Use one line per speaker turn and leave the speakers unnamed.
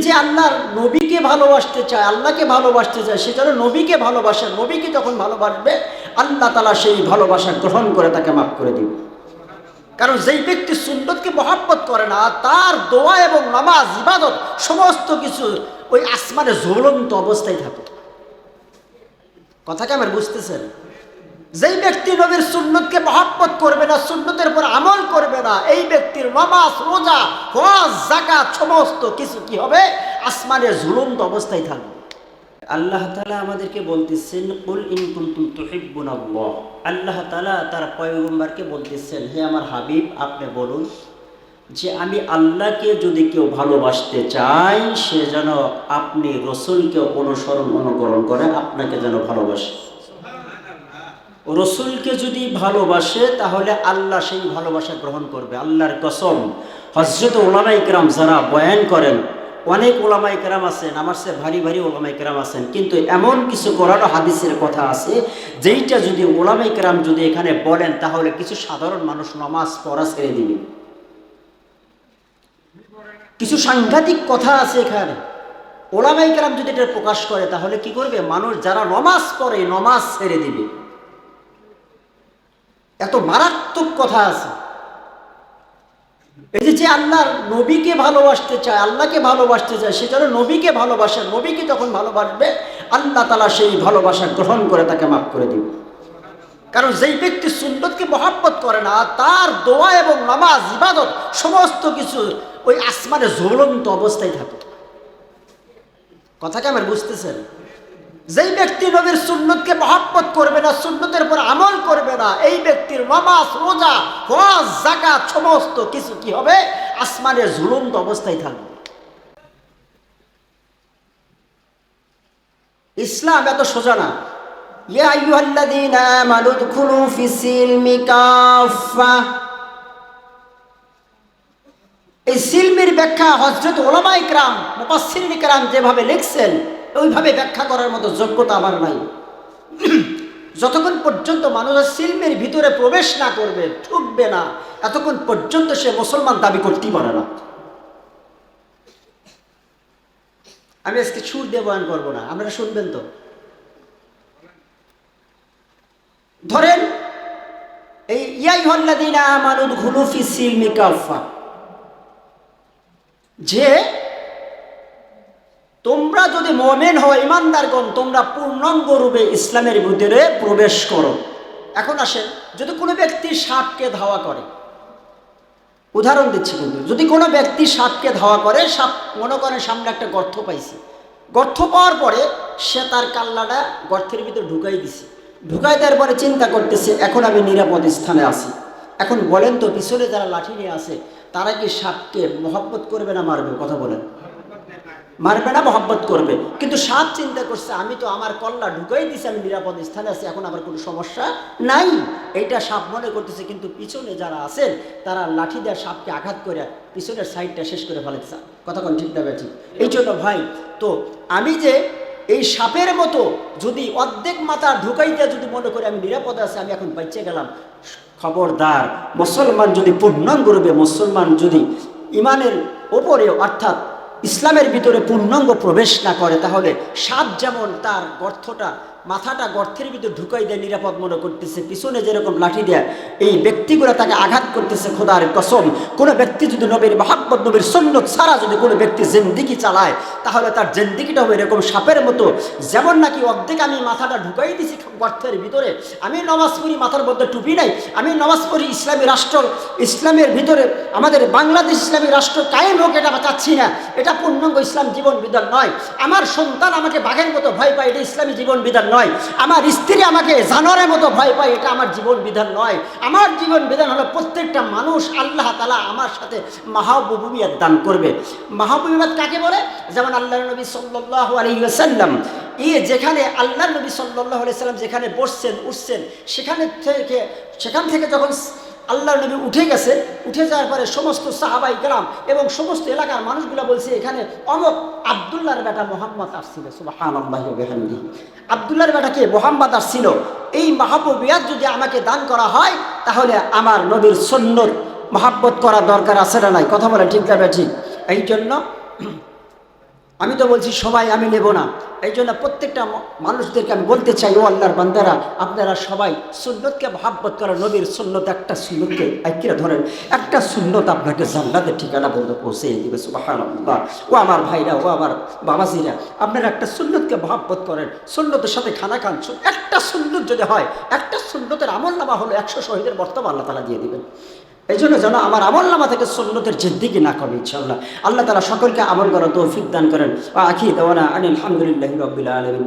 যে আল্লাহর নবীকে ভালোবাসতে চায়, আল্লাহকে ভালোবাসতে চায়, সে যেন নবীকে ভালোবাসে। নবীকে যখন ভালোবাসবে আল্লাহ তাআলা সেই ভালোবাসা গ্রহণ করে তাকে মাফ করে দিবে। কারণ যেই ব্যক্তি সুন্নতকে মহব্বত করে না, তার দোয়া এবং নামাজ ইবাদত সমস্ত কিছু ওই আসমানে ঝুলন্ত অবস্থায় থাকে। কথাকে আমার বুঝতেছেন? যেই ব্যক্তি নবীর সুন্নতকে মহব্বত করবে না, সুন্নতের উপর আমল করবে না, এই ব্যক্তির নামাজ, রোজা, হজ, যাকাত সমস্ত কিছু কি হবে? আসমানে ঝুলন্ত অবস্থায় থাকবে। আল্লাহ তাআলা আমাদেরকে বলতেছেন, কুল ইন কুনতুম তুহিব্বুনাল্লাহ। আল্লাহ তাআলা তার পয়গম্বরকে বলতেছেন, হে আমার হাবিব, আপনি বলুন যে আমি আল্লাহকে যদি কেউ ভালোবাসতে চাই, সে যেন আপনি রসুলকে অনুকরণ করে আপনাকে যেন ভালোবাসে। রসুলকে যদি ভালোবাসে তাহলে আল্লাহ সেই ভালোবাসা গ্রহণ করবে। আল্লাহর কসম, হযরত উলামায়ে কেরাম যারা বয়ান করেন, অনেক ওলামায়ে কেরাম আছেন, আমার সে ভারী ভারী ওলামায়ে কেরাম আছেন, কিন্তু এমন কিছু কোরআন ও হাদিসের কথা আছে যেইটা যদি ওলামায়ে কেরাম যদি এখানে বলেন তাহলে কিছু সাধারণ মানুষ নামাজ পড়া ছেড়ে দিবে। কিছু সাংঘাতিক কথা আছে এখানে। ওলামায়ে কেরাম যদি এটা প্রকাশ করে তাহলে কি করবে? মানুষ যারা নামাজ পড়ে নামাজ ছেড়ে দিবে। এত মারাত্মক কথা আছে। এই যে আল্লাহর নবীকে ভালোবাসতে চায়, আল্লাহকে ভালোবাসতে চায়, সে যেন নবীকে ভালোবাসে। নবীকে যখন ভালোবাসবে আল্লাহ তাআলা সেই ভালোবাসা গ্রহণ করে তাকে মাফ করে দিবে। কারণ যেই ব্যক্তি সুন্নতকে মহব্বত করে না, তার দোয়া এবং নামাজ ইবাদত সমস্ত কিছু ওই আসমানে ঝুলন্ত অবস্থায় থাকে। কথাকে আমার বুঝতেছেন? যেই ব্যক্তি নবীর সুন্নতকে মহব্বত করবে না, সুন্নতের উপর আমল করবে না, এই ব্যক্তির নামাজ, রোজা, হজ, যাকাত সমস্ত কিছু কি হবে? আসমানে ঝুলন্ত অবস্থায় থাকবে। ইসলাম এত সোজা না। ইয়া আইয়ুহাল্লাযীনা আমানু দুখুলু ফিস-সিলমি কাফা। এই সিলমির ব্যাখ্যা হযরত উলামায়ে কেরাম, মুফাসসিরিন কেরাম যেভাবে লিখছেন ওইভাবে ব্যাখ্যা করার মতো যোগ্যতা আমার নাই। যতক্ষণ পর্যন্ত মানুষ সিলমের ভিতরে প্রবেশ না করবে, ঢুকবে না, এতক্ষণ পর্যন্ত সে মুসলমান দাবি করতেই পারে না। আমি আজকে সুর দিয়ে বয়ান করবো না, আপনারা শুনবেন তো। ধরেন এই ইয়া আইয়ুহাল্লাযীনা আমানু দুখুলু ফিস-সিলমি কাফা, যে তোমরা যদি মুমিন হও, ইমানদারগণ, তোমরা পূর্ণাঙ্গ রূপে ইসলামের ভিতরে প্রবেশ করো। এখন আসেন, যদি কোনো ব্যক্তি সাপকে ধাওয়া করে, উদাহরণ দিচ্ছি, কিন্তু যদি কোনো ব্যক্তি সাপকে ধাওয়া করে, সাপ মনে করেন সামনে একটা গর্ত পাইছে, গর্ত পাওয়ার পরে সে তার কাল্লাটা গর্তের ভিতরে ঢুকাই দিছে। ঢুকাই দেওয়ার পরে চিন্তা করতেছে এখন আমি নিরাপদ স্থানে আছি। এখন বলেন তো, পিছনে যারা লাঠি নিয়ে আসে তারা কি সাপকে মহব্বত করবে না মারবে? কথা বলেন। মারবে না, মহব্বত করবে। কিন্তু সাপ চিন্তা করছে আমি তো আমার কল্লা ঢুকাই দিছি, আমি নিরাপদ স্থানে আছি, এখন আমার কোনো সমস্যা নাই, এইটা সাপ মনে করতেছে। কিন্তু পিছনে যারা আছেন তারা লাঠি দিয়ে সাপকে আঘাত করে পিছনের সাইডটা শেষ করে ফেলেছে। কথা কোন ঠিক না ঠিক? এই জন্য ভাই, তো আমি যে এই সাপের মতো যদি অর্ধেক মাথা ঢুকাই দিয়ে যদি মনে করি আমি নিরাপদে আছি, আমি এখন বেঁচে গেলাম, খবরদার, মুসলমান যদি পূর্ণাঙ্গ রূপে, মুসলমান যদি ইমানের ওপরে অর্থাৎ ইসলামের ভিতরে পূর্ণাঙ্গ প্রবেশ না করে, তাহলে সাপ যেমন তার গর্তটা, মাথাটা গর্তের ভিতরে ঢুকাই দেয়, নিরাপদ মনে করতেছে, পিছনে যেরকম লাঠি দেয় এই ব্যক্তিগুলো তাকে আঘাত করতেছে। খোদার কসম, কোনো ব্যক্তি যদি নবীর মহব্বত, নবীর সুন্নত ছাড়া যদি কোনো ব্যক্তি জিন্দেগি চালায়, তাহলে তার জিন্দেগিটা হবে এরকম সাপের মতো। যেমন নাকি অর্ধেক আমি মাথাটা ঢুকাই দিছি গর্তের ভিতরে, আমি নামাজ পড়ি, মাথার মধ্যে টুপি নাই, আমি নামাজ পড়ি, ইসলামী রাষ্ট্র, ইসলামের ভিতরে আমাদের বাংলাদেশ ইসলামী রাষ্ট্র কায়েম হোক, এটা চাচ্ছি না, এটা পূর্ণাঙ্গ ইসলাম জীবন বিধান নয়। আমার সন্তান আমাকে বাঘের মতো ভয় পায়, এটা ইসলামী জীবন বিধান নয়। আমার স্ত্রী আমাকে জানোয়ারের মতো ভয় পায়, এটা আমার জীবন বিধান নয়। আমার জীবন বিধান হলো প্রত্যেকটা মানুষ আল্লাহ তাআলা আমার সাথে মাহবুবিয়ত দান করবে। মাহবুবিয়ত কাকে বলে? যেমন আল্লাহর নবী সাল্লাল্লাহু আলাইহি ওয়াসাল্লাম, যেখানে আল্লাহর নবী সাল্লাল্লাহু আলাইহি ওয়াসাল্লাম যেখানে বসছেন, উঠছেন, সেখান থেকে যখন আল্লাহর নবী উঠে গেছে, উঠে যাওয়ার পরে সমস্ত সাহাবাই কেরাম এবং সমস্ত এলাকার মানুষগুলো বলছে এখানে অমুক আব্দুল্লাহর বেটা মুহাম্মদ আসছিল। সুবহানাল্লাহি ওয়া বিহামদিহি। আব্দুল্লাহর বেটা কে? মুহাম্মদ আসছিল। এই মাহবুবিয়াত যদি আমাকে দান করা হয় তাহলে আমার নবীর সুন্নত মহব্বত করা দরকার আছে না নাই? কথা বলে ঠিক না ঠিক? এই জন্য আমি তো বলছি সবাই আমি নেব না, এই জন্য প্রত্যেকটা মানুষদেরকে আমি বলতে চাই, ও আল্লাহর বান্দারা, আপনারা সবাই সুন্নতকে মহাব্বত করেন। নবীর সুন্নত, একটা সুন্নতকে আইকিরা ধরেন, একটা সুন্নত আপনাকে জান্নাতের ঠিকানা পর্যন্ত পৌঁছে দিবে। সুবহানাল্লাহ। ও আমার ভাইরা, ও আমার বাবাজিরা, আপনারা একটা সুন্নতকে মহাব্বত করেন, সুন্নতের সাথে খানা খান। একটা সুন্নত যদি হয়, একটা সুন্নতের আমল নামা হলো 100 শহীদের বর্তমান আল্লাহ তাআলা দিয়ে দিবেন। এই জন্য যেন আমার আমল নামা থেকে সুন্নতের জিদ্দিগি না করে ইনশাআল্লাহ। আল্লাহ তাআলা সকলকে আমল করার তৌফিক দান করেন। আখির দাওয়ানা আনিল হামদুলিল্লাহি রাব্বিল আলামিন।